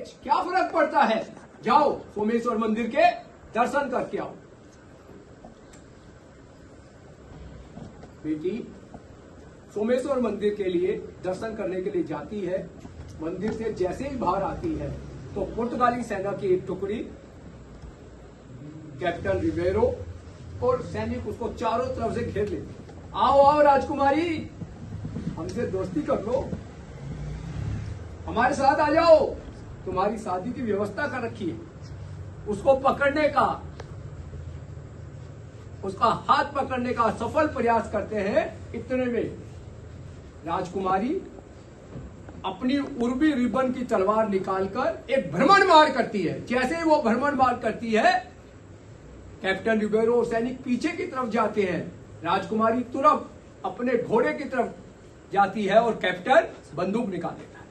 अंग्रेज, क्या फर्क पड़ता है? जाओ सोमेश्वर मंदिर के दर्शन करके आओ। बेटी सोमेश्वर मंदिर के लिए दर्शन करने के लिए जाती है। मंदिर से जैसे ही बाहर आती है तो पुर्तगाली सेना की एक टुकड़ी, कैप्टन रिबेरो और सैनिक उसको चारों तरफ से घेर लेते। आओ आओ राजकुमारी, हमसे दोस्ती कर लो, हमारे साथ आ जाओ, तुम्हारी शादी की व्यवस्था कर रखी है। उसको पकड़ने का, उसका हाथ पकड़ने का सफल प्रयास करते हैं। इतने में राजकुमारी अपनी उर्वी रिबन की तलवार निकालकर एक भ्रमण मार करती है। जैसे ही वो भ्रमण मार करती है, कैप्टन रिबेरो और सैनिक पीछे की तरफ जाते हैं। राजकुमारी तुरंत अपने घोड़े की तरफ जाती है और कैप्टन बंदूक निकाल लेता है।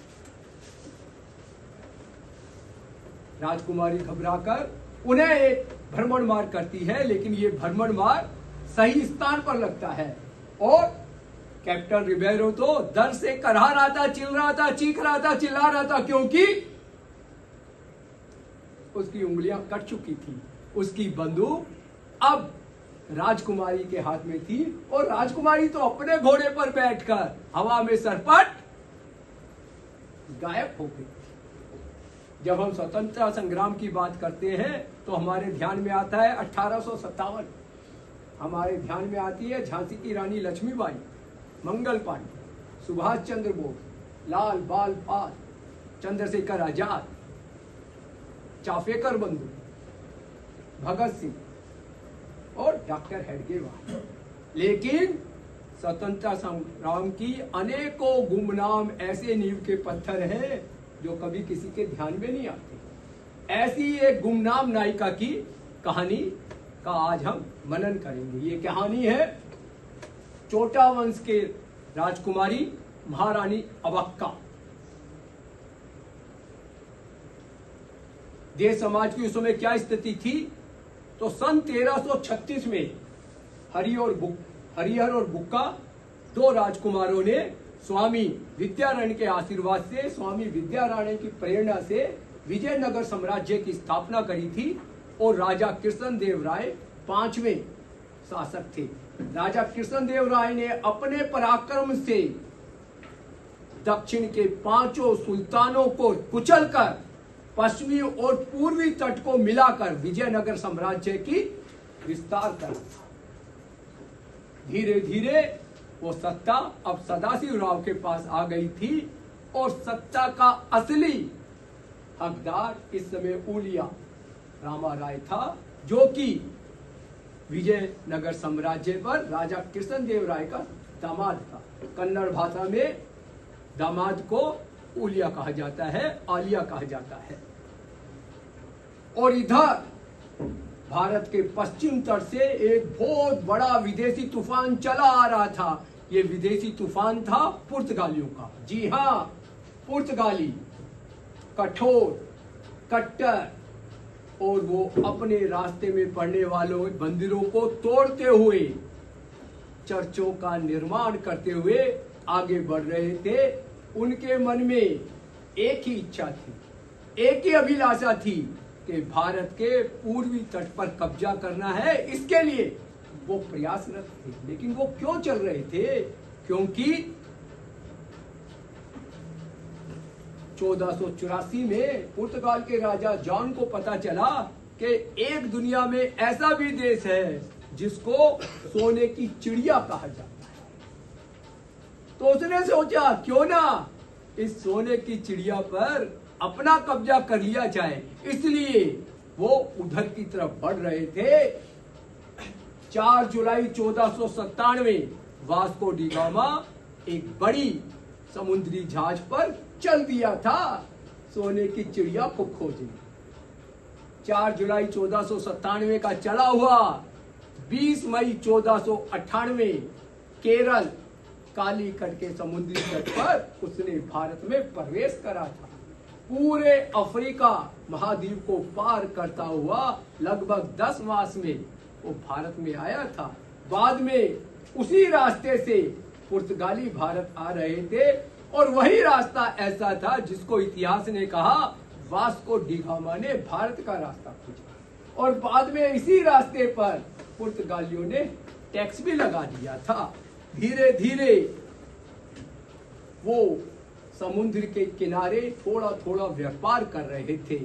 राजकुमारी घबराकर उन्हें एक भ्रमण मार करती है, लेकिन ये भ्रमण मार सही स्थान पर लगता है और कैप्टन रिबेरो तो डर से करहा रहा था, चिल रहा था, चीख रहा था, चिल्ला रहा था, क्योंकि उसकी उंगलियां कट चुकी थी। उसकी बंदूक अब राजकुमारी के हाथ में थी और राजकुमारी तो अपने घोड़े पर बैठकर हवा में सरपट गायब हो गई। जब हम स्वतंत्रता संग्राम की बात करते हैं तो हमारे ध्यान में आता है 1857, हमारे ध्यान में आती है झांसी की रानी लक्ष्मीबाई, मंगल पांडे, सुभाष चंद्र बोस, लाल बाल पाल, चंद्रशेखर आजाद, चाफेकर बंधु, भगत सिंह और डॉक्टर हेडगेवार। लेकिन स्वतंत्रता संग्राम की अनेकों गुमनाम ऐसे नींव के पत्थर हैं जो कभी किसी के ध्यान में नहीं आते। ऐसी एक गुमनाम नायिका की कहानी का आज हम मनन करेंगे। ये कहानी है चोटा वंश के राजकुमारी महारानी अबक्का। देश समाज की उस समय क्या स्थिति थी? तो सन 1336 में हरिहर और बुक्का, दो राजकुमारों ने स्वामी विद्यारायण के आशीर्वाद से, स्वामी विद्यारायण की प्रेरणा से विजयनगर साम्राज्य की स्थापना करी थी और राजा कृष्णदेव राय 5वें शासक थे। राजा कृष्णदेव राय ने अपने पराक्रम से दक्षिण के 5 सुल्तानों को कुचलकर पश्चिमी और पूर्वी तट को मिलाकर विजयनगर साम्राज्य की विस्तार करा। धीरे धीरे वो सत्ता अब सदाशिव राव के पास आ गई थी और सत्ता का असली हकदार इस समय उलिया रामा राय था, जो कि विजयनगर साम्राज्य पर राजा कृष्णदेव राय का दामाद था। कन्नड़ भाषा में दामाद को उलिया कहा जाता है, आलिया कहा जाता है। और इधर भारत के पश्चिम तट से एक बहुत बड़ा विदेशी तूफान चला आ रहा था। ये विदेशी तूफान था पुर्तगालियों का। जी हाँ, पुर्तगाली कठोर, कट्टर, और वो अपने रास्ते में पड़ने वालों मंदिरों को तोड़ते हुए, चर्चों का निर्माण करते हुए आगे बढ़ रहे थे। उनके मन में एक ही इच्छा थी, एक ही अभिलाषा थी कि भारत के पूर्वी तट पर कब्जा करना है। इसके लिए वो प्रयासरत थे। लेकिन वो क्यों चल रहे थे? क्योंकि 1484 में पुर्तगाल के राजा जॉन को पता चला कि एक दुनिया में ऐसा भी देश है जिसको सोने की चिड़िया कहा जाता है। तो उसने सोचा क्यों ना इस सोने की चिड़िया पर अपना कब्जा कर लिया जाए। इसलिए वो उधर की तरफ बढ़ रहे थे। 4 जुलाई 1497 वास्को डी गामा एक बड़ी समुद्री जहाज पर चल दिया था सोने की चिड़िया को खोजने। 4 जुलाई 1497 का चला हुआ 20 मई 1498 केरल कालीकट के समुद्री तट पर उसने भारत में प्रवेश करा था। पूरे अफ्रीका महाद्वीप को पार करता हुआ लगभग 10 मास में वो भारत में आया था। बाद में उसी रास्ते से पुर्तगाली भारत आ रहे थे और वही रास्ता ऐसा था जिसको इतिहास ने कहा वास्को डी गामा ने भारत का रास्ता खोजा और बाद में इसी रास्ते पर पुर्तगालियों ने टैक्स भी लगा दिया था। धीरे धीरे वो समुद्र के किनारे थोड़ा थोड़ा व्यापार कर रहे थे,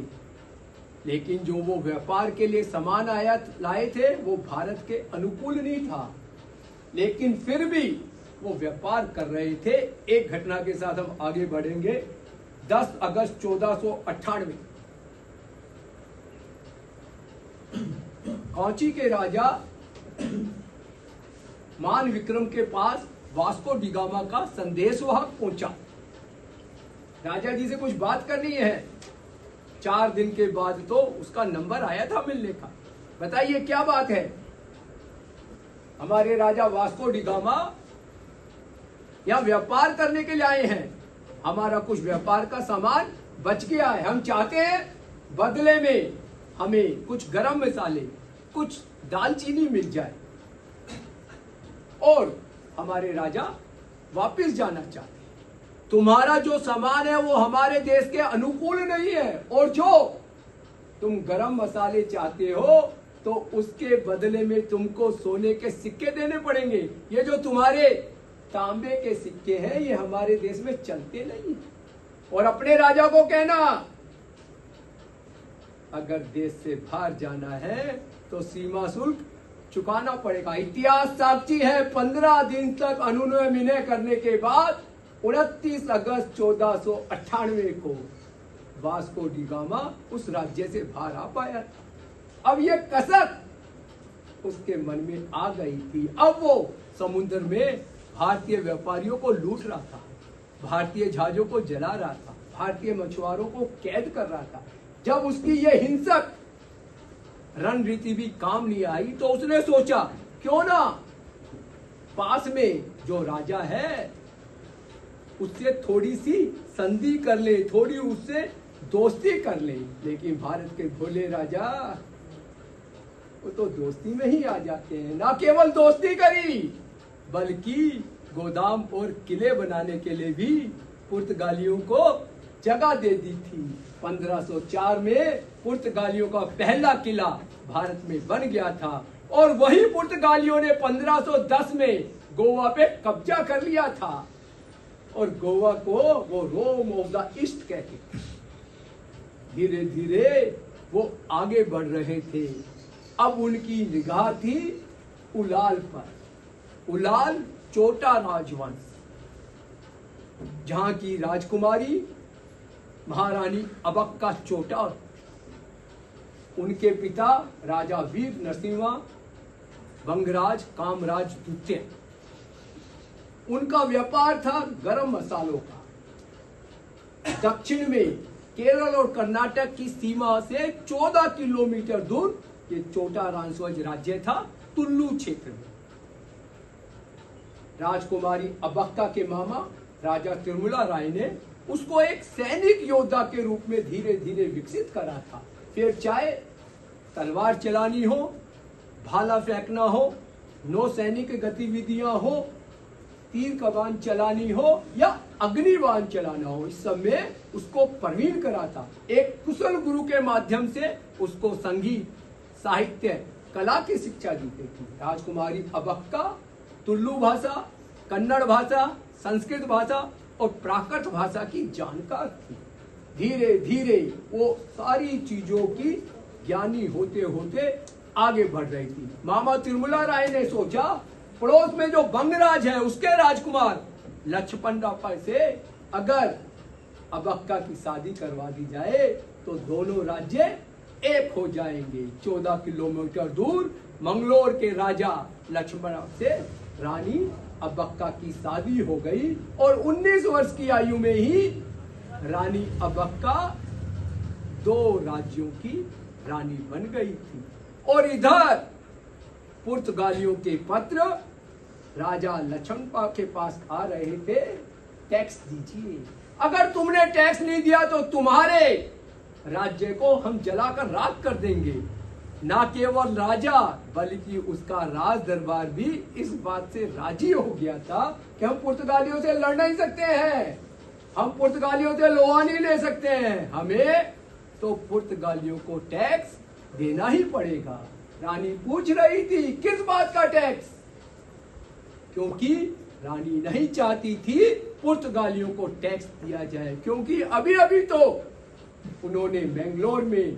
लेकिन जो वो व्यापार के लिए सामान आयात लाए थे वो भारत के अनुकूल नहीं था, लेकिन फिर भी वो व्यापार कर रहे थे। एक घटना के साथ हम आगे बढ़ेंगे। 10 अगस्त 1498 कौची के राजा मान विक्रम के पास वास्को डी गामा का संदेशवाहक पहुंचा। राजा जी से कुछ बात करनी है। 4 दिन के बाद तो उसका नंबर आया था मिलने का। बताइए क्या बात है। हमारे राजा वास्को डी गामा यहाँ व्यापार करने के लिए आए हैं, हमारा कुछ व्यापार का सामान बच गया है, हम चाहते हैं बदले में हमें कुछ गरम मसाले, कुछ दालचीनी मिल जाए, और हमारे राजा वापस जाना चाहते हैं। तुम्हारा जो सामान है वो हमारे देश के अनुकूल नहीं है, और जो तुम गरम मसाले चाहते हो तो उसके बदले में तुमको सोने के सिक्के देने पड़ेंगे। ये जो तुम्हारे तांबे के सिक्के हैं ये हमारे देश में चलते नहीं। और अपने राजा को कहना अगर देश से बाहर जाना है तो सीमा शुल्क चुकाना पड़ेगा। इतिहास साक्षी है, 15 दिन तक अनुनय विनय करने के बाद 29 अगस्त 1498 को वास्को डी गामा उस राज्य से बाहर आ पाया था। अब ये कसक उसके मन में आ गई थी। अब वो समुद्र में भारतीय व्यापारियों को लूट रहा था, भारतीय जहाजों को जला रहा था, भारतीय मछुआरों को कैद कर रहा था। जब उसकी ये हिंसक रणनीति भी काम नहीं आई तो उसने सोचा क्यों ना पास में जो राजा है उससे थोड़ी सी संधि कर ले, थोड़ी उससे दोस्ती कर ले। लेकिन भारत के भोले राजा वो तो दोस्ती में ही आ जाते हैं। ना केवल दोस्ती करी बल्कि गोदाम और किले बनाने के लिए भी पुर्तगालियों को जगह दे दी थी। 1504 में पुर्तगालियों का पहला किला भारत में बन गया था, और वही पुर्तगालियों ने 1510 में गोवा पे कब्जा कर लिया था, और गोवा को वो रोम ऑफ द ईस्ट कहते थे। धीरे धीरे वो आगे बढ़ रहे थे। अब उनकी निगाह थी उलाल पर। उलाल चोटा राजवंश, जहां की राजकुमारी महारानी अबक्का चोटा, उनके पिता राजा वीर नरसिम्हा बंगराज कामराज द्वितीय। उनका व्यापार था गरम मसालों का। दक्षिण में केरल और कर्नाटक की सीमा से 14 किलोमीटर दूर ये चोटा राजवंश राज्य था, तुल्लू क्षेत्र में। राजकुमारी अबक्का के मामा राजा तिरुमला राय ने उसको एक सैनिक योद्धा के रूप में धीरे धीरे विकसित करा था। फिर चाहे तलवार चलानी हो, भाला फेंकना हो, नौसैनिक गतिविधियां हो, तीर कमान चलानी हो या अग्निबाण चलाना हो, इस सब में उसको प्रवीण करा था। एक कुशल गुरु के माध्यम से उसको संगीत, साहित्य, कला की शिक्षा दी थी। राजकुमारी अबक्का तुल्लू भाषा, कन्नड़ भाषा, संस्कृत भाषा और प्राकृत भाषा की जानकार थी। धीरे धीरे वो सारी चीजों की ज्ञानी होते होते आगे बढ़ रही थी। मामा तिरुमला राय ने सोचा पड़ोस में जो बंगराज है उसके राजकुमार लक्ष्मणरापा से अगर अबक्का की शादी करवा दी जाए तो दोनों राज्य एक हो जाएंगे। 14 किलोमीटर दूर मंगलोर के राजा लक्ष्मण से रानी अबक्का की शादी हो गई और 19 वर्ष की आयु में ही रानी अबक्का 2 राज्यों की रानी बन गई थी। और इधर पुर्तगालियों के पत्र राजा लक्ष्मणपा के पास आ रहे थे, टैक्स दीजिए, अगर तुमने टैक्स नहीं दिया तो तुम्हारे राज्य को हम जलाकर राख कर देंगे। ना केवल राजा बल्कि उसका राज दरबार भी इस बात से राजी हो गया था कि हम पुर्तगालियों से लड़ नहीं सकते हैं, हम पुर्तगालियों से लोहा नहीं ले सकते हैं, हमें तो पुर्तगालियों को टैक्स देना ही पड़ेगा। रानी पूछ रही थी किस बात का टैक्स, क्योंकि रानी नहीं चाहती थी पुर्तगालियों को टैक्स दिया जाए, क्योंकि अभी अभी तो उन्होंने बेंगलोर में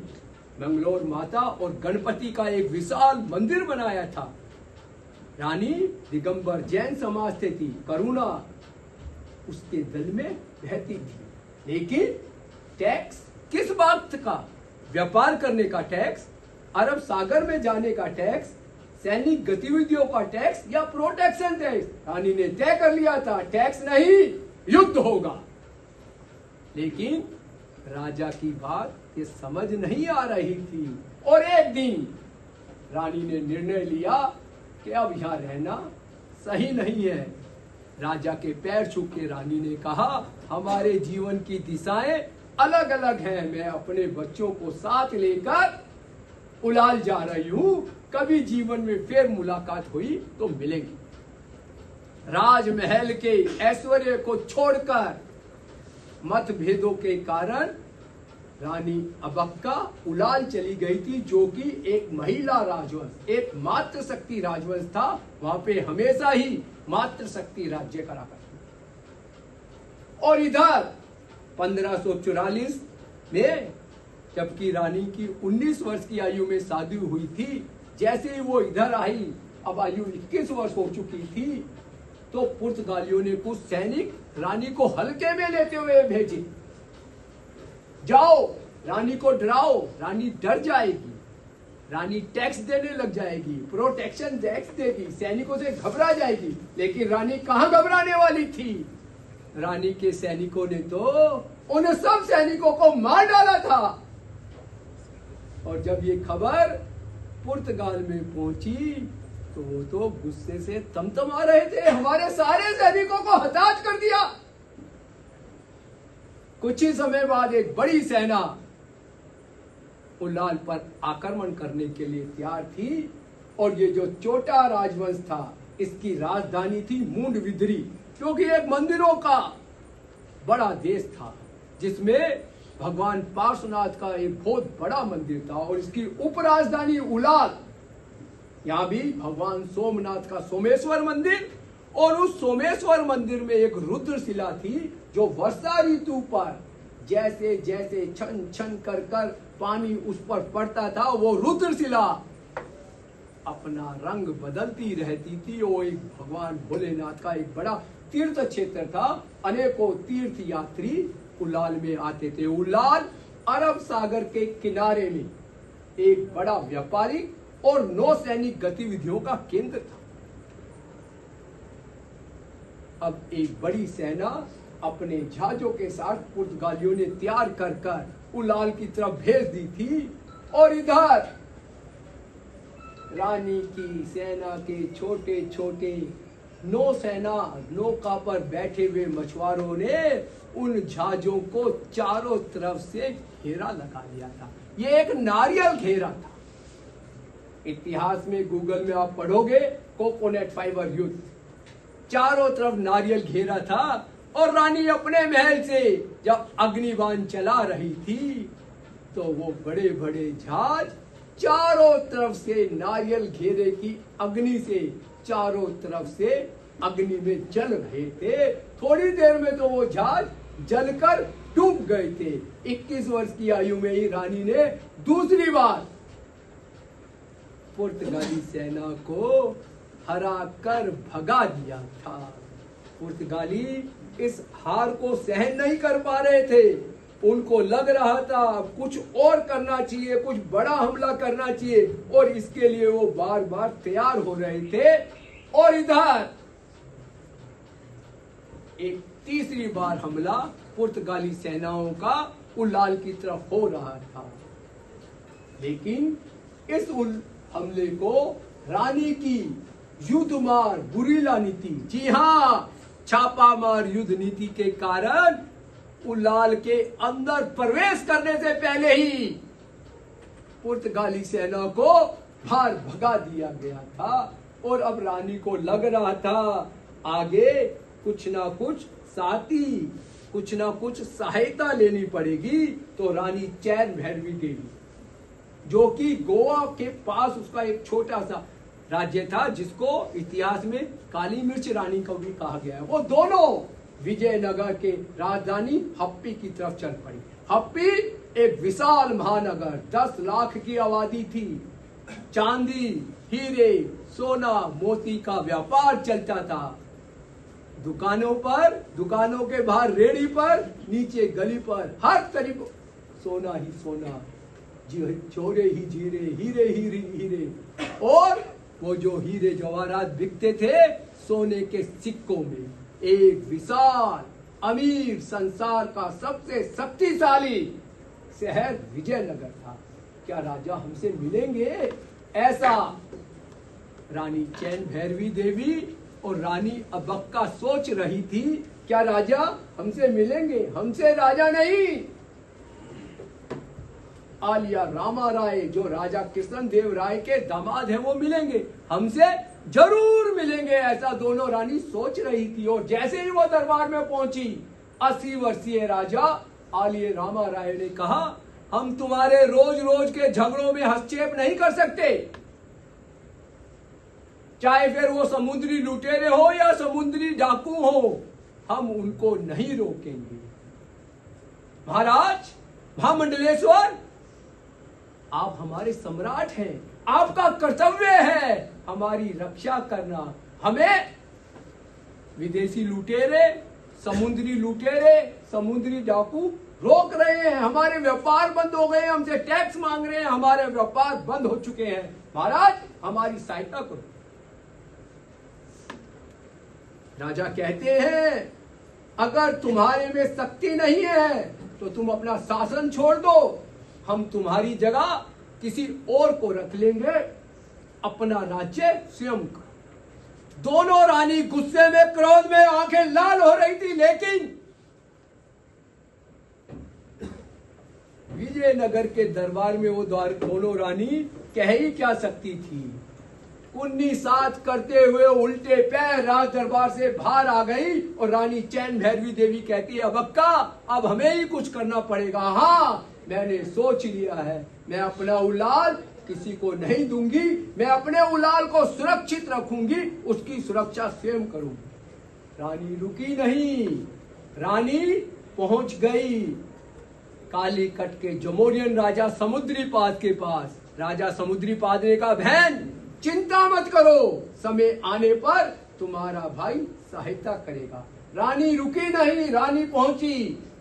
मंगलोर माता और गणपति का एक विशाल मंदिर बनाया था। रानी दिगंबर जैन समाज से थी, करुणा उसके दिल में बहती थी। लेकिन टैक्स किस बात का? व्यापार करने का टैक्स, अरब सागर में जाने का टैक्स, सैनिक गतिविधियों का टैक्स या प्रोटेक्शन टैक्स? रानी ने तय कर लिया था टैक्स नहीं, युद्ध होगा। लेकिन राजा की बात ये समझ नहीं आ रही थी और एक दिन रानी ने निर्णय लिया कि अब यहां रहना सही नहीं है। राजा के पैर छू के रानी ने कहा, हमारे जीवन की दिशाएं अलग अलग हैं, मैं अपने बच्चों को साथ लेकर उलाल जा रही हूं, कभी जीवन में फिर मुलाकात हुई तो मिलेंगी। राजमहल के ऐश्वर्य को छोड़कर मतभेदों के कारण रानी अबक्का उलाल चली गई थी, जो कि एक महिला राजवंश, एक मातृशक्ति राजवंश था। वहां पे हमेशा ही मातृशक्ति राज्य करा करती। और इधर 1544 में जबकि रानी की 19 वर्ष की आयु में शादी हुई थी, जैसे ही वो इधर आई, अब आयु 21 वर्ष हो चुकी थी, तो पुर्तगालियों ने कुछ सैनिक रानी को हल्के में लेते हुए भेजे। जाओ रानी को डराओ, रानी डर जाएगी, रानी टैक्स देने लग जाएगी, प्रोटेक्शन टैक्स देगी, सैनिकों से घबरा जाएगी। लेकिन रानी कहां घबराने वाली थी? रानी के सैनिकों ने तो उन सब सैनिकों को मार डाला था। और जब ये खबर पुर्तगाल में पहुंची तो वो तो गुस्से से तमतमा रहे थे, हमारे सारे सैनिकों को हताश कर दिया। कुछ ही समय बाद एक बड़ी सेना उलाल पर आक्रमण करने के लिए तैयार थी। और ये जो चोटा राजवंश था, इसकी राजधानी थी मूंडबिदरी, क्योंकि एक मंदिरों का बड़ा देश था, जिसमें भगवान पार्श्वनाथ का एक बहुत बड़ा मंदिर था। और इसकी उपराजधानी उलाल, यहाँ भी भगवान सोमनाथ का सोमेश्वर मंदिर, और उस सोमेश्वर मंदिर में एक रुद्रशिला थी, जो वर्षा ऋतु पर जैसे जैसे छन छन कर कर पानी उस पर पड़ता था, वो रुद्रशिला अपना रंग बदलती रहती थी। वो एक भगवान भोलेनाथ का एक बड़ा तीर्थ क्षेत्र था। अनेकों तीर्थ यात्री उलाल में आते थे। उलाल अरब सागर के किनारे में एक बड़ा व्यापारिक और नौसैनिक गतिविधियों का केंद्र था। अब एक बड़ी सेना अपने जहाजों के साथ पुर्तगालियों ने तैयार कर कर उलाल की तरफ भेज दी थी। और इधर रानी की सेना के छोटे छोटे नौका पर बैठे हुए मछुआरों ने उन जहाजों को चारों तरफ से घेरा लगा लिया था। ये एक नारियल घेरा था। इतिहास में गूगल में आप पढ़ोगे, कोकोनट फाइबर युद्ध, चारों तरफ नारियल घेरा था। और रानी अपने महल से जब अग्निबाण चला रही थी, तो वो बड़े बड़े जहाज चारों तरफ से नारियल घेरे की अग्नि से चारों तरफ से अग्नि में जल रहे थे। थोड़ी देर में तो वो जहाज जलकर डूब गए थे। 21 वर्ष की आयु में ही रानी ने दूसरी बार पुर्तगाली सेना को हरा कर भगा दिया था। पुर्तगाली इस हार को सहन नहीं कर पा रहे थे। उनको लग रहा था कुछ और करना चाहिए, कुछ बड़ा हमला करना चाहिए, और इसके लिए वो बार बार तैयार हो रहे थे। और इधर एक तीसरी बार हमला पुर्तगाली सेनाओं का उलाल की तरफ हो रहा था। लेकिन इस हमले को रानी की युद्धमार गुरिल्ला नीति, जी हाँ, छापामार युद्ध नीति के कारण उलाल के अंदर प्रवेश करने से पहले ही पुर्तगाली सेना को बाहर भगा दिया गया था। और अब रानी को लग रहा था आगे कुछ ना कुछ साथी कुछ ना कुछ सहायता लेनी पड़ेगी। तो रानी चैन भैरवी देवी, जो कि गोवा के पास उसका एक छोटा सा राज्य था, जिसको इतिहास में काली मिर्च रानी को भी कहा गया है, वो दोनों विजयनगर के राजधानी हप्पी की तरफ चल पड़ी। हप्पी एक विशाल महानगर, 10 लाख की आबादी थी। चांदी, हीरे, सोना, मोती का व्यापार चलता था। दुकानों पर, दुकानों के बाहर रेड़ी पर, नीचे गली पर हर तरफ सोना ही सोना, चोरे ही जीरे, हीरे ही हीरे। और वो जो हीरे जवाहरात बिकते थे सोने के सिक्कों में। एक विशाल अमीर, संसार का सबसे शक्तिशाली शहर विजयनगर था। क्या राजा हमसे मिलेंगे? ऐसा रानी चैन भैरवी देवी और रानी अबक्का सोच रही थी। क्या राजा हमसे मिलेंगे? हमसे राजा नहीं, आलिया रामा राय, जो राजा कृष्ण देव राय के दामाद हैं, वो मिलेंगे, हमसे जरूर मिलेंगे, ऐसा दोनों रानी सोच रही थी। और जैसे ही वो दरबार में पहुंची, 80 वर्षीय राजा आलिया रामा राय ने कहा, हम तुम्हारे रोज रोज के झगड़ों में हस्तक्षेप नहीं कर सकते, चाहे फिर वो समुद्री लुटेरे हो या समुद्री डाकू हो, हम उनको नहीं रोकेंगे। महाराज, महामंडलेश्वर, आप हमारे सम्राट हैं, आपका कर्तव्य है हमारी रक्षा करना। हमें विदेशी लुटेरे, समुद्री डाकू रोक रहे हैं, हमारे व्यापार बंद हो गए, हमसे टैक्स मांग रहे हैं, हमारे व्यापार बंद हो चुके हैं। महाराज, हमारी सहायता करो। राजा कहते हैं, अगर तुम्हारे में शक्ति नहीं है तो तुम अपना शासन छोड़ दो, हम तुम्हारी जगह किसी और को रख लेंगे, अपना राज्य स्वयं का। दोनों रानी गुस्से में, क्रोध में आंखें लाल हो रही थी, लेकिन विजयनगर के दरबार में वो दोनों रानी कह ही क्या सकती थी। 19-7 करते हुए उल्टे पैर राज दरबार से बाहर आ गई और रानी चैन भैरवी देवी कहती है, अबक्का, अब हमें ही कुछ करना पड़ेगा। हाँ, मैंने सोच लिया है, मैं अपना उलाल किसी को नहीं दूंगी, मैं अपने उलाल को सुरक्षित रखूंगी, उसकी सुरक्षा स्वयं करूंगी। रानी रुकी नहीं, रानी पहुंच गई कालीकट के जमोरियन राजा समुद्रीपाद के पास। राजा समुद्रीपाद ने कहा, बहन चिंता मत करो, समय आने पर तुम्हारा भाई सहायता करेगा। रानी रुकी नहीं, रानी पहुंची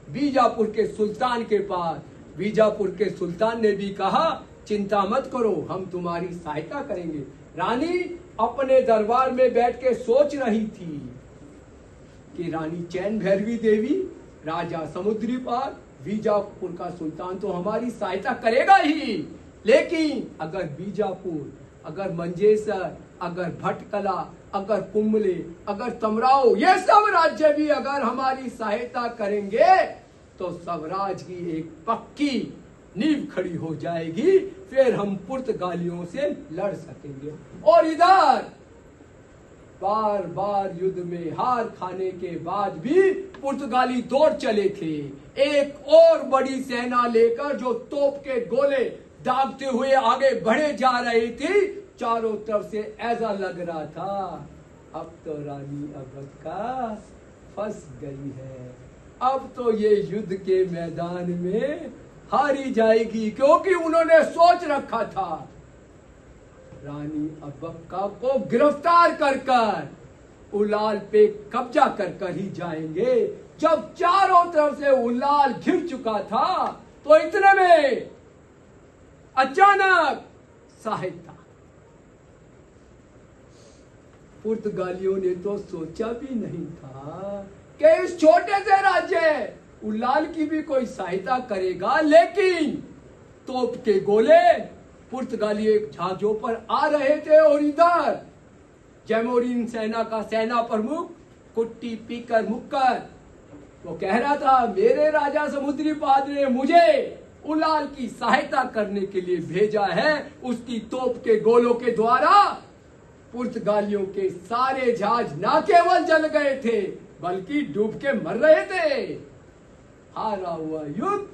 बीजापुर के सुल्तान के पास। बीजापुर के सुल्तान ने भी कहा, चिंता मत करो, हम तुम्हारी सहायता करेंगे। रानी अपने दरबार में बैठ के सोच रही थी कि रानी चैन भैरवी देवी, राजा समुद्रीपाद, बीजापुर का सुल्तान तो हमारी सहायता करेगा ही, लेकिन अगर बीजापुर, अगर मंजेसर, अगर भटकला, अगर कुंबले, अगर तमराव, ये सब राज्य भी अगर हमारी सहायता करेंगे तो स्वराज की एक पक्की नींव खड़ी हो जाएगी, फिर हम पुर्तगालियों से लड़ सकेंगे। और इधर बार बार युद्ध में हार खाने के बाद भी पुर्तगाली दौड़ चले थे, एक और बड़ी सेना लेकर, जो तोप के गोले दागते हुए आगे बढ़े जा रही थी। चारों तरफ से ऐसा लग रहा था, अब तो रानी अबक्का फंस गई है, अब तो ये युद्ध के मैदान में हारी जाएगी, क्योंकि उन्होंने सोच रखा था रानी अबक्का को गिरफ्तार कर उलाल पे कब्जा कर ही जाएंगे। जब चारों तरफ से उलाल घिर चुका था तो इतने में अचानक सहायता। पुर्तगालियों ने तो सोचा भी नहीं था कि इस छोटे से राज्य उलाल की भी कोई सहायता करेगा, लेकिन तोप के गोले पुर्तगाली जहाजों पर आ रहे थे। और इधर जैमोरिन सेना का सेना प्रमुख कुट्टी पीकर मुक्कर वो कह रहा था, मेरे राजा समुद्रीपाद ने मुझे उलाल की सहायता करने के लिए भेजा है। उसकी तोप के गोलों के द्वारा पुर्तगालियों के सारे जहाज न केवल जल गए थे, बल्कि डूब के मर रहे थे। हारा हुआ युद्ध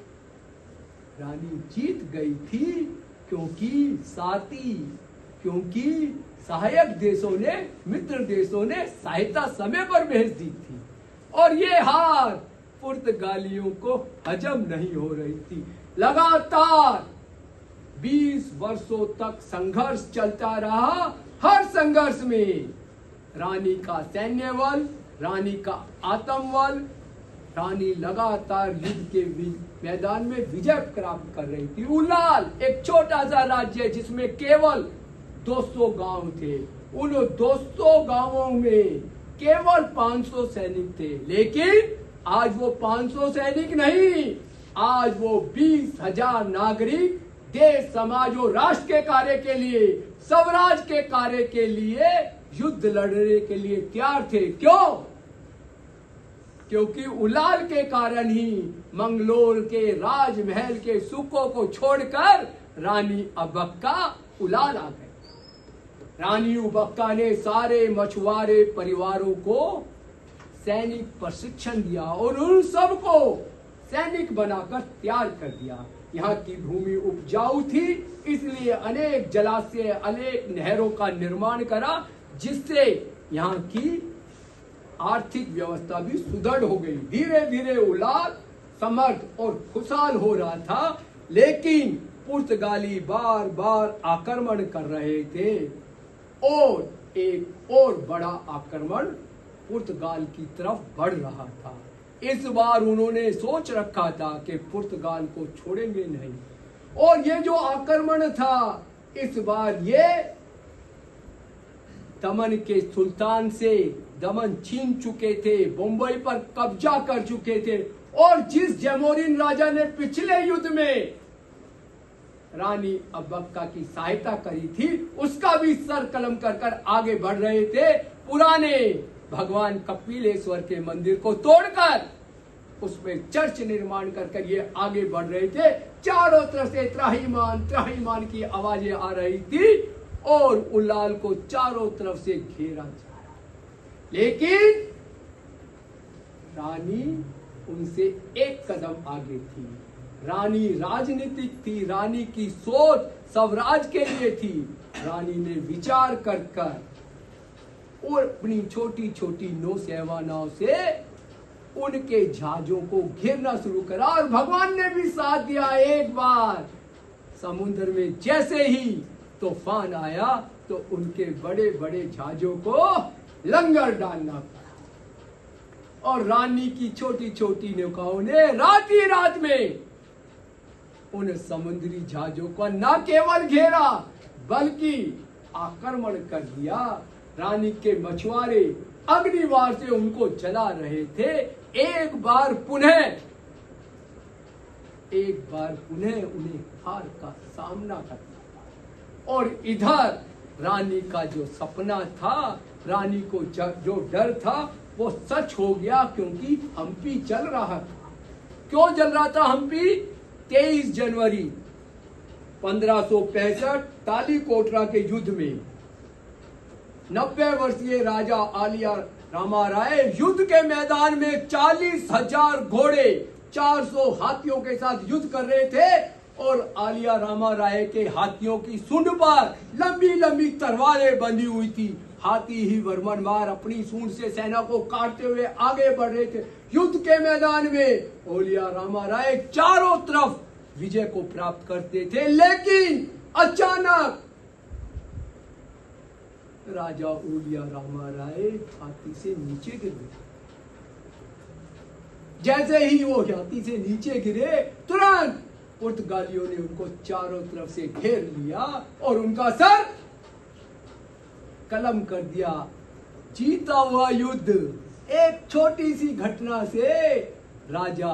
रानी जीत गई थी, क्योंकि सहायक देशों ने, मित्र देशों ने सहायता समय पर भेज दी थी। और ये हार पुर्तगालियों को हजम नहीं हो रही थी। लगातार 20 वर्षों तक संघर्ष चलता रहा। हर संघर्ष में रानी का सैन्य बल, रानी का आत्मबल, रानी लगातार युद्ध के मैदान में विजय प्राप्त कर रही थी। उलाल एक छोटा सा राज्य जिसमें केवल 200 गांव थे। उन 200 गांवों में केवल 500 सैनिक थे, लेकिन आज वो 500 सैनिक नहीं, आज वो 20,000 नागरिक देश, समाज और राष्ट्र के कार्य के लिए, स्वराज के कार्य के लिए युद्ध लड़ने के लिए तैयार थे। क्यों? क्योंकि उलाल के कारण ही मंगलोर के राजमहल के सुखों को छोड़कर रानी अबक्का उलाल आ गए। रानी अबक्का ने सारे मछुआरे परिवारों को सैनिक प्रशिक्षण दिया और उन सबको सैनिक बनाकर तैयार कर दिया। यहाँ की भूमि उपजाऊ थी, इसलिए अनेक जलाशय, अनेक नहरों का निर्माण करा, जिससे यहाँ की आर्थिक व्यवस्था भी सुदृढ़ हो गई। धीरे धीरे उलाल समर्थ और खुशहाल हो रहा था, लेकिन पुर्तगाली बार बार आक्रमण कर रहे थे और एक और बड़ा आक्रमण पुर्तगाल की तरफ बढ़ रहा था। इस बार उन्होंने सोच रखा था कि पुर्तगाल को छोड़ेंगे नहीं, और ये जो आक्रमण था इस बार ये दमन के सुल्तान से दमन छीन चुके थे, बम्बई पर कब्जा कर चुके थे, और जिस जैमोरिन राजा ने पिछले युद्ध में रानी अबक्का की सहायता करी थी, उसका भी सर कलम कर कर आगे बढ़ रहे थे। पुराने भगवान कपिलेश्वर के मंदिर को तोड़कर उसमें चर्च निर्माण कर ये आगे बढ़ रहे थे। चारों तरफ से त्राहिमाम त्राहिमाम की आवाजें आ रही थी और उलाल को चारों तरफ से घेरा जा रहा, लेकिन रानी उनसे एक कदम आगे थी। रानी राजनीतिक थी, रानी की सोच स्वराज के लिए थी। रानी ने विचार कर और अपनी छोटी छोटी नौसेना नाव से उनके जहाजों को घेरना शुरू करा, और भगवान ने भी साथ दिया। एक बार समुद्र में जैसे ही तूफान आया तो उनके बड़े बड़े जहाजों को लंगर डालना पड़ा, और रानी की छोटी छोटी नौकाओं ने रात ही रात में उन समुद्री जहाजों को न केवल घेरा बल्कि आक्रमण कर दिया। रानी के मछुआरे अग्निबाण से उनको जला रहे थे। एक बार पुनः उन्हें हार का सामना करना था। और इधर रानी का जो सपना था, रानी को जो डर था, वो सच हो गया, क्योंकि हम्पी जल रहा था। क्यों जल रहा था हम्पी? 23 जनवरी 1565 तालीकोटरा के युद्ध में 90 वर्षीय राजा आलिया रामा राय युद्ध के मैदान में 40,000 घोड़े 400 हाथियों के साथ युद्ध कर रहे थे, और आलिया रामा राय के हाथियों की सूंड पर लंबी लंबी तलवारें बंधी हुई थी। हाथी ही वर्मनवार अपनी सूंड से सेना को काटते हुए आगे बढ़ रहे थे। युद्ध के मैदान में ओलिया रामा राय चारों तरफ विजय को प्राप्त करते थे, लेकिन अचानक राजा ओलिया रामा राय हाथी से नीचे गिर गए। जैसे ही वो हाथी से नीचे गिरे, तुरंत पुर्तगालियों ने उनको चारों तरफ से घेर लिया और उनका सर कलम कर दिया। जीता हुआ युद्ध एक छोटी सी घटना से राजा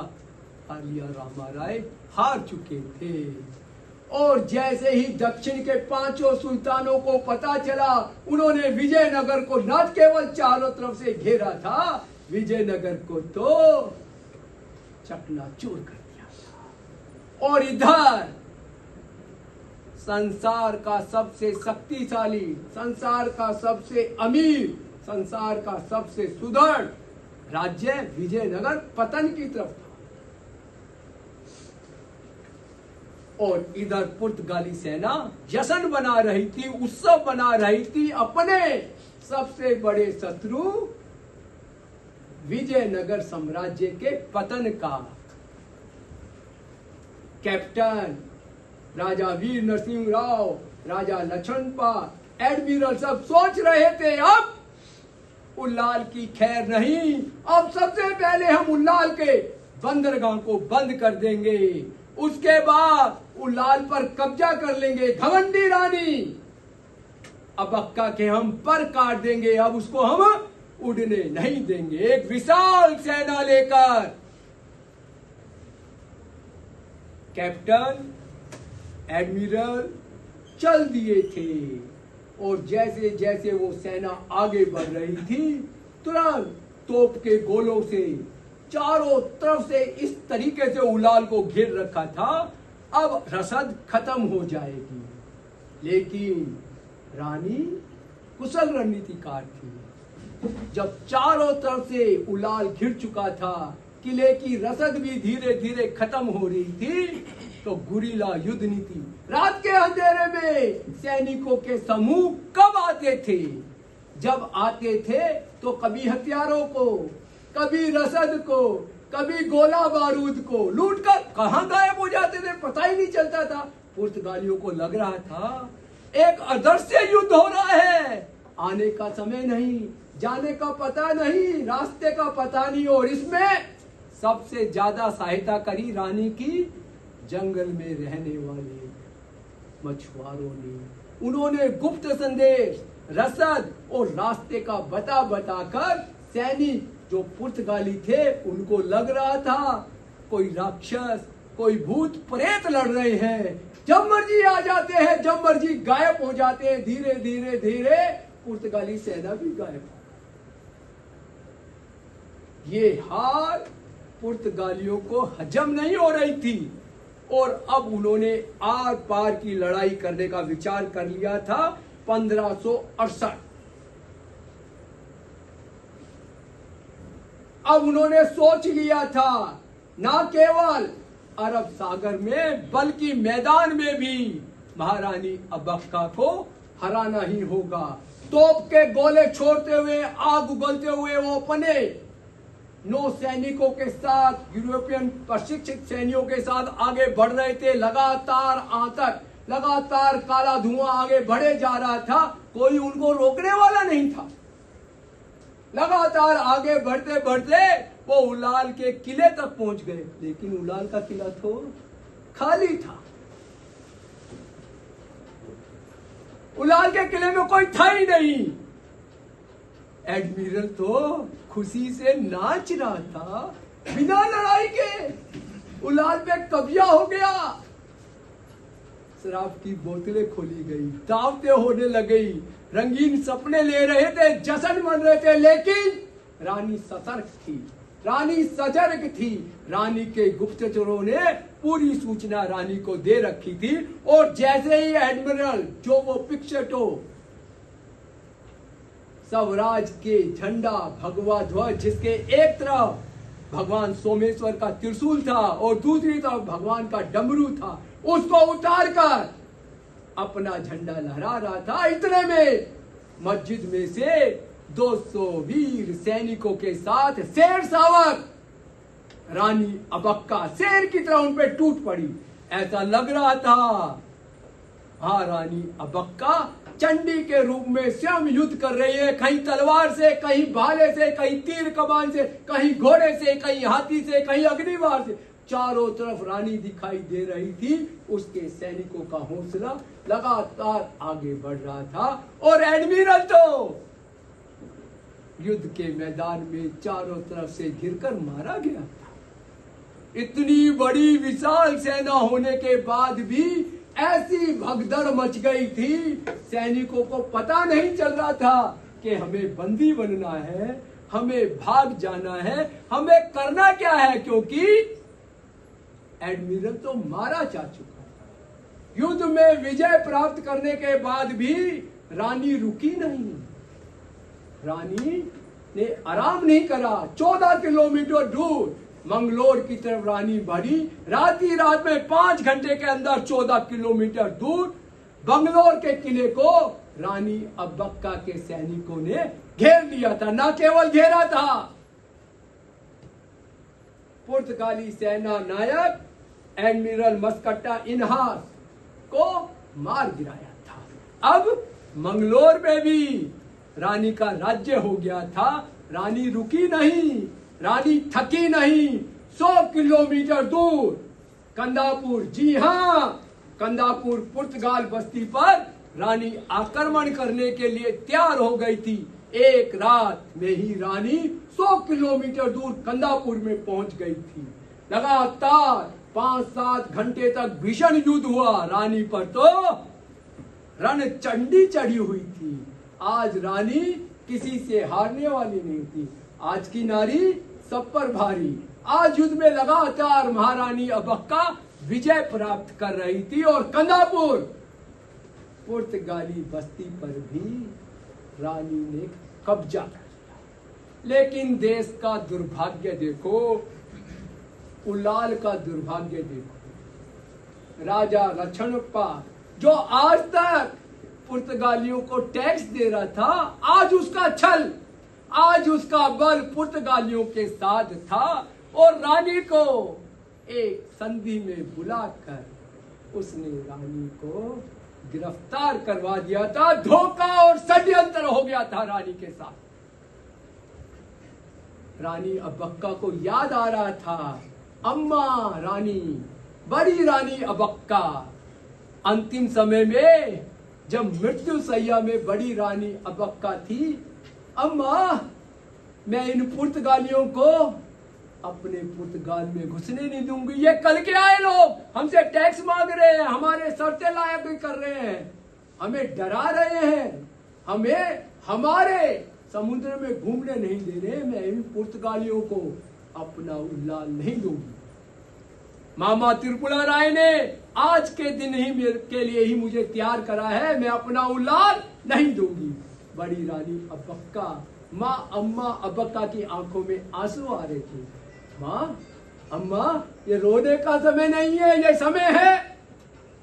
आलिया रामा राय हार चुके थे। और जैसे ही दक्षिण के 5 सुल्तानों को पता चला, उन्होंने विजयनगर को न केवल चारों तरफ से घेरा था, विजयनगर को तो चकनाचूर कर दिया था। और इधर संसार का सबसे शक्तिशाली, संसार का सबसे अमीर, संसार का सबसे सुदृढ़ राज्य विजयनगर पतन की तरफ था। और इधर पुर्तगाली सेना जश्न बना रही थी, उत्सव बना रही थी अपने सबसे बड़े शत्रु विजयनगर साम्राज्य के पतन का। कैप्टन राजा वीर नरसिंह राव, राजा लक्ष्मणपाल, एडमिरल सब सोच रहे थे अब उल्लाल की खैर नहीं, अब सबसे पहले हम उल्लाल के बंदरगाह को बंद कर देंगे, उसके बाद उल्लाल पर कब्जा कर लेंगे। घमंडी रानी अबक्का के हम पर काट देंगे, अब उसको हम उड़ने नहीं देंगे। एक विशाल सेना लेकर कैप्टन एडमिरल चल दिए थे और जैसे जैसे वो सेना आगे बढ़ रही थी, तुरंत तोप के गोलों से चारों तरफ से इस तरीके से उलाल को घेर रखा था, अब रसद खत्म हो जाएगी। लेकिन रानी कुशल रणनीतिकार थी। जब चारों तरफ से उलाल घिर चुका था, किले की रसद भी धीरे धीरे खत्म हो रही थी, तो गुरिल्ला युद्ध नीति, रात के अंधेरे में सैनिकों के समूह कब आते थे? जब आते थे तो कभी हथियारों को, कभी रसद को, कभी गोला बारूद को लूटकर कहां गायब हो जाते थे, पता ही नहीं चलता था। पुर्तगालियों को लग रहा था एक अदृश्य युद्ध हो रहा है, आने का समय नहीं, जाने का पता नहीं, रास्ते का पता नहीं। और इसमें सबसे ज्यादा सहायता करी रानी की जंगल में रहने वाले मछुआरों ने। उन्होंने गुप्त संदेश, रसद और रास्ते का बता बताकर सैनिक जो पुर्तगाली थे उनको लग रहा था कोई राक्षस, कोई भूत प्रेत लड़ रहे हैं, जब मर्जी आ जाते हैं, जब मर्जी गायब हो जाते हैं। धीरे धीरे धीरे पुर्तगाली सेना भी गायब हो। ये हार पुर्तगालियों को हजम नहीं हो रही थी और अब उन्होंने आर पार की लड़ाई करने का विचार कर लिया था। 1568 अब उन्होंने सोच लिया था ना केवल अरब सागर में बल्कि मैदान में भी महारानी अबक्का को हराना ही होगा। तोप के गोले छोड़ते हुए, आग उगलते हुए वो अपने नौ सैनिकों के साथ, यूरोपियन प्रशिक्षित सैनिकों के साथ आगे बढ़ रहे थे। लगातार आतंक, लगातार काला धुआं आगे बढ़े जा रहा था, कोई उनको रोकने वाला नहीं था। लगातार आगे बढ़ते बढ़ते वो उलाल के किले तक पहुंच गए, लेकिन उलाल का किला तो खाली था। उलाल के किले में कोई था ही नहीं। एडमिरल तो खुशी से नाच रहा था, बिना लड़ाई के उलाल पे कब्जा हो गया। शराब की बोतलें खोली गई, दावतें होने लगी, रंगीन सपने ले रहे थे, जश्न मन रहे थे। लेकिन रानी सतर्क थी, रानी सजग थी। रानी के गुप्तचरों ने पूरी सूचना रानी को दे रखी थी और जैसे ही एडमिरल जो वो पिक्चटो स्वराज के झंडा, भगवा ध्वज, जिसके एक तरफ भगवान सोमेश्वर का त्रिशूल था और दूसरी तरफ भगवान का डमरू था, उसको उतार कर अपना झंडा लहरा रहा था। इतने में मस्जिद में से 200 वीर सैनिकों के साथ शेर सवार रानी अबक्का शेर की तरह उन पे टूट पड़ी। ऐसा लग रहा था हाँ, रानी अबक्का चंडी के रूप में स्वयं युद्ध कर रही है, कहीं तलवार से, कहीं भाले से, कहीं तीर कमान से, कहीं घोड़े से, कहीं हाथी से, कहीं अग्निबाण से। चारों तरफ रानी दिखाई दे रही थी। उसके सैनिकों का हौसला लगातार आगे बढ़ रहा था और एडमिरल तो युद्ध के मैदान में चारों तरफ से घिरकर मारा गया था। इतनी बड़ी विशाल सेना होने के बाद भी ऐसी भगदड़ मच गई थी, सैनिकों को पता नहीं चल रहा था कि हमें बंदी बनना है, हमें भाग जाना है, हमें करना क्या है, क्योंकि एडमिरल तो मारा जा चुका था। युद्ध में विजय प्राप्त करने के बाद भी रानी रुकी नहीं। रानी ने आराम नहीं करा। 14 किलोमीटर दूर मंगलोर की तरफ रानी बढ़ी। रात ही रात में 5 घंटे के अंदर 14 किलोमीटर दूर बंगलोर के किले को रानी अब्बक्का के सैनिकों ने घेर लिया था। न केवल घेरा था, पुर्तगाली सेना नायक एडमिरल मस्कट्टा इनहास को मार गिराया था। अब मंगलोर में भी रानी का राज्य हो गया था। रानी रुकी नहीं, रानी थकी नहीं। 100 किलोमीटर दूर कंदापुर, जी हां, कंदापुर पुर्तगाल बस्ती पर रानी आक्रमण करने के लिए तैयार हो गई थी। एक रात में ही रानी 100 किलोमीटर दूर कंदापुर में पहुंच गई थी। लगातार 5-7 घंटे तक भीषण युद्ध हुआ। रानी पर तो रणचंडी चढ़ी हुई थी। आज रानी किसी से हारने वाली नहीं थी। आज की नारी सब पर भारी। आज युद्ध में लगातार महारानी अब्बक्का विजय प्राप्त कर रही थी और कंदापुर पुर्तगाली बस्ती पर भी रानी ने कब्जा कर लिया। लेकिन देश का दुर्भाग्य देखो, उलाल का दुर्भाग्य देखो। राजा लछनप्पा जो आज तक पुर्तगालियों को टैक्स दे रहा था, आज उसका छल, आज उसका बल पुर्तगालियों के साथ था और रानी को एक संधि में बुलाकर उसने रानी को गिरफ्तार करवा दिया था। धोखा और षड्यंत्र हो गया था रानी के साथ। रानी अब्बक्का को याद आ रहा था, अम्मा रानी, बड़ी रानी अब्बक्का। अंतिम समय में जब मृत्यु सैया में बड़ी रानी अब्बक्का थी, अम्मा मैं इन पुर्तगालियों को अपने पुर्तगाल में घुसने नहीं दूंगी। ये कल के आए लोग हमसे टैक्स मांग रहे हैं, हमारे शर्तें लायक कर रहे हैं, हमें डरा रहे हैं, हमें हमारे समुद्र में घूमने नहीं दे रहे। मैं इन पुर्तगालियों को अपना उल्लाल नहीं दूंगी। मामा त्रिपुरा राय ने आज के दिन ही मेरे के लिए ही मुझे तैयार करा है, मैं अपना उल्लाल नहीं दूंगी। बड़ी रानी अब्बक्का, माँ अम्मा अब्बक्का की आंखों में आंसू आ रहे थे। माँ, अम्मा, ये रोने का समय नहीं है, ये समय है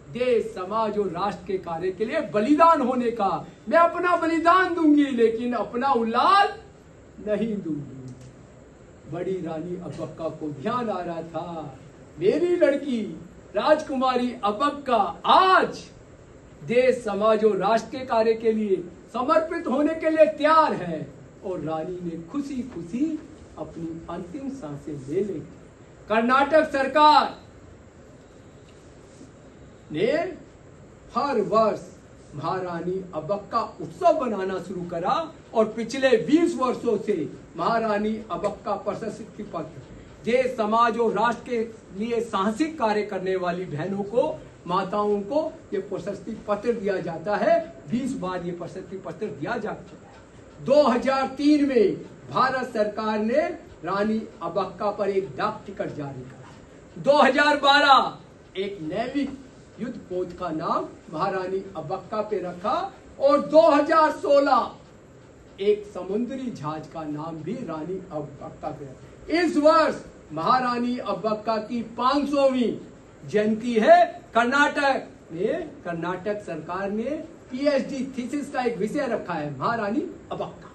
देश समाज और राष्ट्र के कार्य के लिए बलिदान होने का। मैं अपना बलिदान दूंगी लेकिन अपना उल्लाल नहीं दूंगी। बड़ी रानी अब्बक्का को ध्यान आ रहा था, मेरी लड़की राजकुमारी अब्बक्का आज देश समाज और राष्ट्र के कार्य के लिए समर्पित होने के लिए तैयार है। और रानी ने खुशी खुशी अपनी अंतिम सांसें ले ली। कर्नाटक सरकार ने हर वर्ष महारानी अब्बक्का उत्सव बनाना शुरू करा और पिछले 20 वर्षों से महारानी अब्बक्का प्रशस्ति पत्र देश समाज और राष्ट्र के लिए साहसिक कार्य करने वाली बहनों को, माताओं को ये प्रशस्ति पत्र दिया जाता है। 20 बार ये प्रशस्ति पत्र दिया जाता है। 2003 में भारत सरकार ने रानी अब्बक्का पर एक डाक टिकट जारी करा। 2012 एक नैविक युद्ध पोत का नाम महारानी अब्बक्का पे रखा और 2016 एक समुद्री जहाज का नाम भी रानी अब्बक्का पे रखा। इस वर्ष महारानी अब्बक्का की 500वीं जयंती है। कर्नाटक सरकार ने पीएचडी थीसिस का एक विषय रखा है, महारानी अब्बक्का।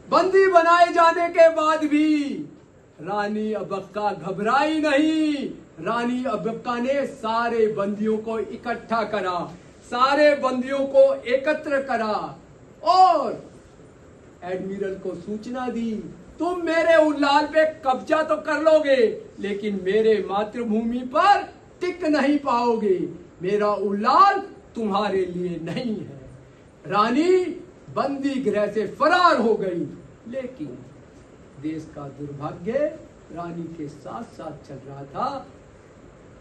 बंदी बनाए जाने के बाद भी रानी अब्बक्का घबराई नहीं। रानी अब्बक्का ने सारे बंदियों को इकट्ठा करा, सारे बंदियों को एकत्र करा और एडमिरल को सूचना दी, तुम मेरे उल्लाल पे कब्जा तो कर लोगे लेकिन मेरे मातृभूमि पर टिक नहीं पाओगे। मेरा उल्लाल तुम्हारे लिए नहीं है। रानी बंदी गृह से फरार हो गई। लेकिन देश का दुर्भाग्य रानी के साथ साथ चल रहा था।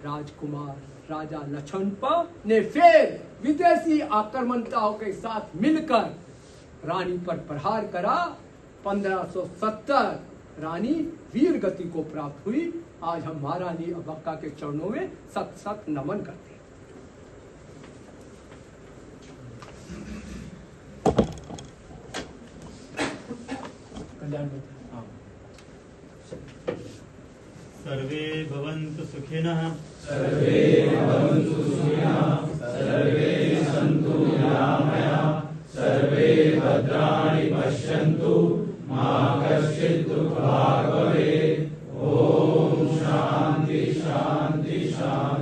राजकुमार राजा लछनप्पा ने फिर विदेशी आक्रमणकारियों के साथ मिलकर रानी पर प्रहार करा। 1570 रानी वीर गति को प्राप्त हुई। आज हम महारानी अब्बक्का के चरणों में सत सत नमन करते हैं। कल्याण सर्वे भवन्तु सुखिनः। सर्वे भवन्तु सुखिनः। सर्वे सन्तु निरामयाः। सर्वे भद्राणि पश्यन्तु मा कश्चित् दुःखभाग् भवेत्। ॐ शान्ति शान्ति शान्ति।